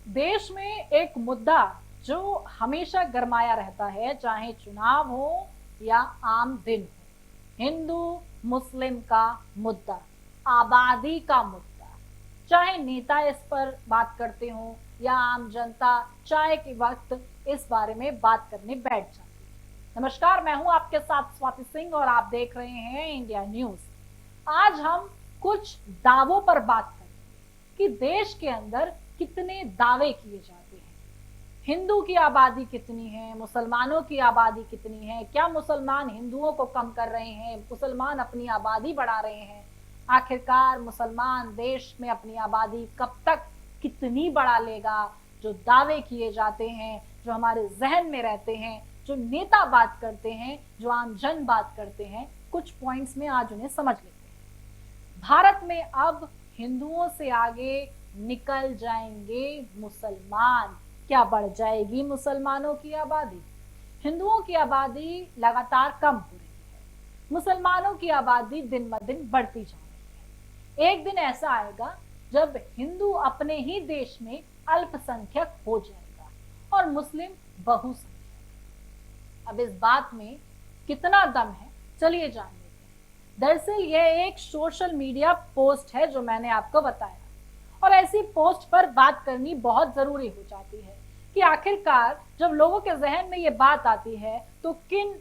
देश में एक मुद्दा जो हमेशा गरमाया रहता है, चाहे चुनाव हो या आम दिन हो। हिंदू मुस्लिम का मुद्दा, आबादी का मुद्दा। चाहे नेता इस पर बात करते हो या आम जनता चाय के वक्त इस बारे में बात करने बैठ जाती है। नमस्कार, मैं हूं आपके साथ स्वाति सिंह और आप देख रहे हैं इंडिया न्यूज। आज हम कुछ दावों पर बात करेंगे कि देश के अंदर कितने दावे किए जाते हैं। हिंदू की आबादी कितनी है, मुसलमानों की आबादी कितनी है, क्या मुसलमान हिंदुओं को कम कर रहे हैं, मुसलमान अपनी आबादी बढ़ा रहे हैं। आखिरकार मुसलमान देश में अपनी आबादी कब तक कितनी बढ़ा लेगा। जो दावे किए जाते हैं, जो हमारे जहन में रहते हैं, जो नेता बात करते हैं, जो आम जन बात करते हैं, कुछ पॉइंट्स में आज उन्हें समझ लेते हैं। भारत में अब हिंदुओं से आगे निकल जाएंगे मुसलमान। क्या बढ़ जाएगी मुसलमानों की आबादी? हिंदुओं की आबादी लगातार कम हो रही है, मुसलमानों की आबादी दिन ब दिन बढ़ती जा रही है। एक दिन ऐसा आएगा जब हिंदू अपने ही देश में अल्पसंख्यक हो जाएगा और मुस्लिम बहुसंख्यक। अब इस बात में कितना दम है, चलिए जान लेते हैं। दरअसल यह एक सोशल मीडिया पोस्ट है जो मैंने आपको बताया, और ऐसी पोस्ट पर बात करनी बहुत जरूरी हो जाती है कि आखिरकार जब लोगों के जहन में ये बात आती है तो किन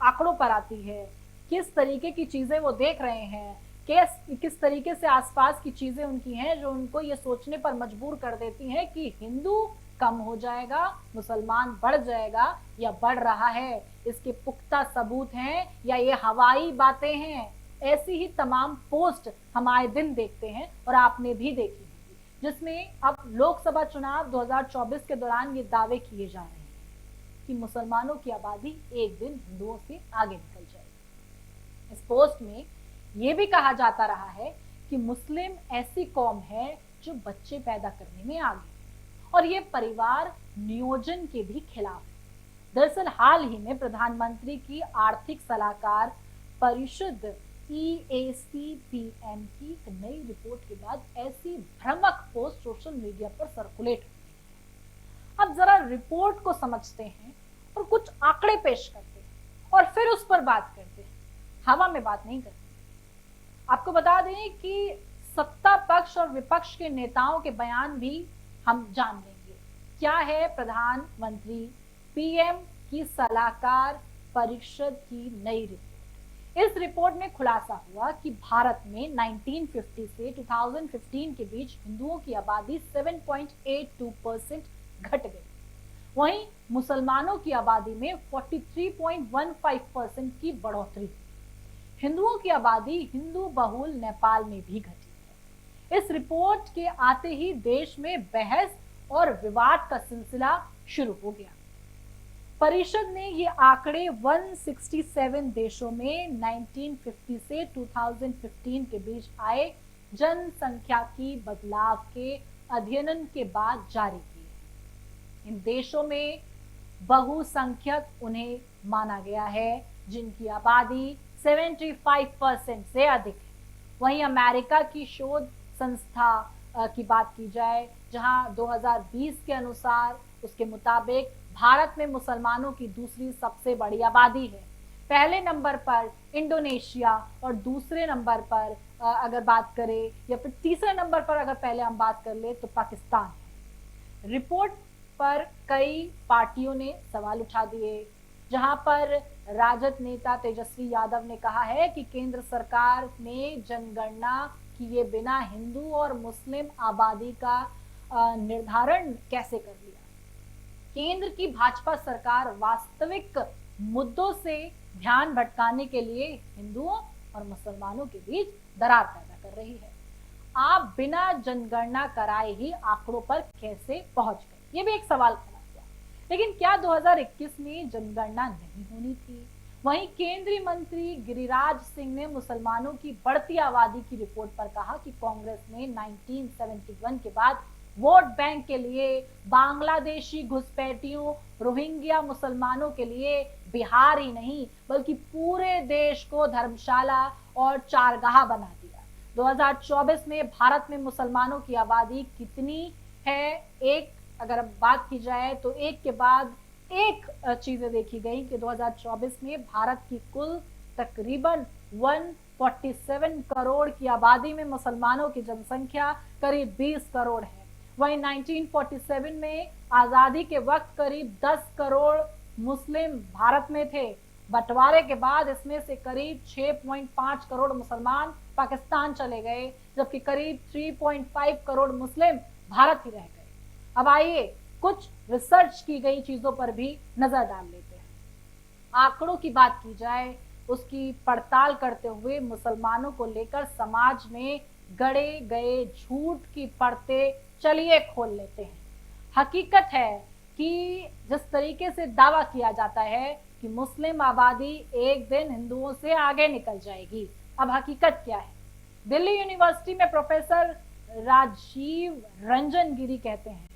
आंकड़ों पर आती है, किस तरीके की चीजें वो देख रहे हैं, किस तरीके से आसपास की चीजें उनकी हैं जो उनको ये सोचने पर मजबूर कर देती हैं कि हिंदू कम हो जाएगा, मुसलमान बढ़ जाएगा या बढ़ रहा है। इसके पुख्ता सबूत हैं या ये हवाई बातें हैं? ऐसी ही तमाम पोस्ट हम आए दिन देखते हैं और आपने भी देखी होगी, जिसमें अब लोकसभा चुनाव 2024 के दौरान ये दावे किए जा रहे हैं कि मुसलमानों की आबादी एक दिन हिंदुओं से आगे निकल जाएगी। इस पोस्ट में यह भी कहा जाता रहा है कि मुस्लिम ऐसी कौम है जो बच्चे पैदा करने में आगे है और ये परिवार नियोजन के भी खिलाफ है। दरअसल हाल ही में प्रधानमंत्री की आर्थिक सलाहकार परिषद EACPM की एक नई रिपोर्ट के बाद ऐसी भ्रामक पोस्ट सोशल मीडिया पर सर्कुलेट हो रही है। अब जरा रिपोर्ट को समझते हैं और कुछ आंकड़े पेश करते हैं और फिर उस पर बात करते हैं, हवा में बात नहीं करते। आपको बता दें कि सत्ता पक्ष और विपक्ष के नेताओं के बयान भी हम जान लेंगे। क्या है प्रधानमंत्री PM की सलाहकार परिषद की नई रिपोर्ट? इस रिपोर्ट में खुलासा हुआ कि भारत में 1950 से 2015 के बीच हिंदुओं की आबादी 7.82% घट गई। वहीं मुसलमानों की आबादी में 43.15% की बढ़ोतरी हुई। हिंदुओं की आबादी हिंदू बहुल नेपाल में भी घटी है। इस रिपोर्ट के आते ही देश में बहस और विवाद का सिलसिला शुरू हो गया। परिषद ने ये आंकड़े 167 देशों में 1950 से 2015 के बीच आए जनसंख्या की बदलाव के अध्ययन के बाद जारी किए। इन देशों में बहुसंख्यक उन्हें माना गया है जिनकी आबादी 75% से अधिक है। वहीं अमेरिका की शोध संस्था की बात की जाए, जहां 2020 के अनुसार उसके मुताबिक भारत में मुसलमानों की दूसरी सबसे बड़ी आबादी है। पहले नंबर पर इंडोनेशिया और दूसरे नंबर पर अगर बात करें, या फिर तीसरे नंबर पर अगर पहले हम बात कर ले तो पाकिस्तान है। रिपोर्ट पर कई पार्टियों ने सवाल उठा दिए, जहां पर राजद नेता तेजस्वी यादव ने कहा है कि केंद्र सरकार ने जनगणना किए बिना हिंदू और मुस्लिम आबादी का निर्धारण कैसे कर लिया। केंद्र की भाजपा सरकार वास्तविक मुद्दों से ध्यान भटकाने के लिए हिंदुओं और मुसलमानों के बीच दरार पैदा कर रही है। आप बिना जनगणना कराए ही आंकड़ों पर कैसे पहुंच गए, ये भी एक सवाल खड़ा हुआ। लेकिन क्या 2021 में जनगणना नहीं होनी थी? वहीं केंद्रीय मंत्री गिरिराज सिंह ने मुसलमानों की बढ़ती आबादी की रिपोर्ट पर कहा कि कांग्रेस ने 1971 के बाद वोट बैंक के लिए बांग्लादेशी घुसपैठियों, रोहिंग्या मुसलमानों के लिए बिहार ही नहीं बल्कि पूरे देश को धर्मशाला और चारगाह बना दिया। 2024 में भारत में मुसलमानों की आबादी कितनी है। एक अगर अब बात की जाए तो एक के बाद एक चीजें देखी गई कि 2024 में भारत की कुल तकरीबन 147 करोड़ की आबादी में मुसलमानों की जनसंख्या करीब 20 करोड़ है। वहीं 1947 में आजादी के वक्त करीब 10 करोड़ मुस्लिम भारत में थे। बंटवारे के बाद इसमें से करीब 6.5 करोड़ मुसलमान पाकिस्तान चले गए, जबकि करीब 3.5 करोड़ मुस्लिम भारत ही रह गए। अब आइए कुछ रिसर्च की गई चीजों पर भी नजर डाल लेते हैं। आंकड़ों की बात की जाए, उसकी पड़ताल करते हुए मुसलमानों को लेकर समाज में गढ़े गए झूठ की परतें चलिए खोल लेते हैं। हकीकत है कि जिस तरीके से दावा किया जाता है कि मुस्लिम आबादी एक दिन हिंदुओं से आगे निकल जाएगी, अब हकीकत क्या है? दिल्ली यूनिवर्सिटी में प्रोफेसर राजीव रंजन गिरी कहते हैं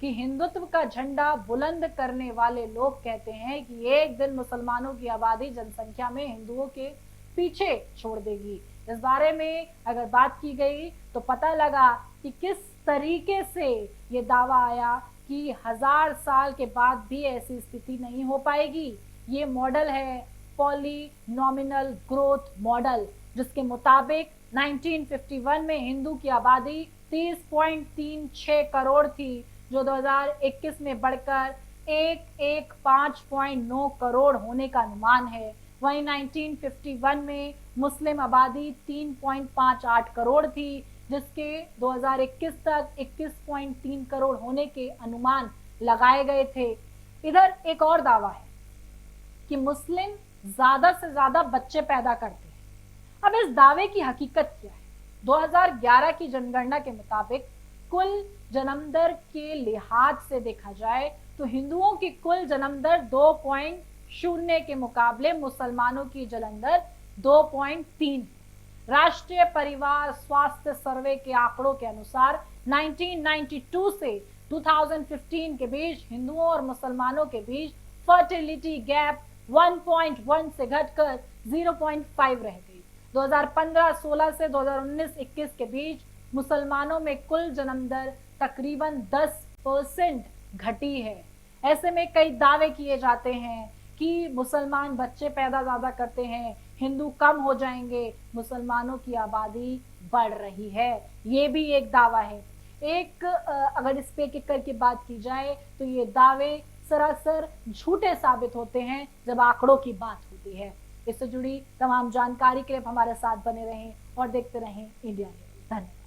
कि हिंदुत्व का झंडा बुलंद करने वाले लोग कहते हैं कि एक दिन मुसलमानों की आबादी जनसंख्या में हिंदुओं के पीछे छोड़ देगी। इस बारे में अगर बात की गई तो पता लगा कि किस तरीके से ये दावा आया कि 1000 साल के बाद भी ऐसी स्थिति नहीं हो पाएगी। ये मॉडल है पॉलीनॉमिनल ग्रोथ मॉडल, जिसके मुताबिक 1951 में हिंदू की आबादी 30.36 करोड़ थी, जो 2021 में बढ़कर 115.9 करोड़ होने का अनुमान है। वहीं 1951 में मुस्लिम आबादी 3.58 करोड़ थी, जिसके 2021 तक 21.3 करोड़ होने के अनुमान लगाए गए थे। इधर एक और दावा है कि मुस्लिम ज्यादा से ज्यादा बच्चे पैदा करते हैं। अब इस दावे की हकीकत क्या है? 2011 की जनगणना के मुताबिक कुल जन्म दर के लिहाज से देखा जाए तो हिंदुओं की कुल जन्म दर 2.0 के मुकाबले मुसलमानों की जन्म दर 2.3 है। राष्ट्रीय परिवार स्वास्थ्य सर्वे के आंकड़ों के अनुसार 1992 से 2015 के बीच हिंदुओं और मुसलमानों के बीच फर्टिलिटी गैप 1.1 से घटकर 0.5 रह गई। 2015-16 से 2019-21 के बीच मुसलमानों में कुल जन्म दर तकरीबन 10% घटी है। ऐसे में कई दावे किए जाते हैं कि मुसलमान बच्चे पैदा ज्यादा करते हैं, हिंदू कम हो जाएंगे, मुसलमानों की आबादी बढ़ रही है। ये भी एक दावा है। अगर इस पे एक करके बात की जाए तो ये दावे सरासर झूठे साबित होते हैं जब आंकड़ों की बात होती है। इससे जुड़ी तमाम जानकारी के लिए हमारे साथ बने रहें और देखते रहें इंडिया न्यूज़। धन्यवाद।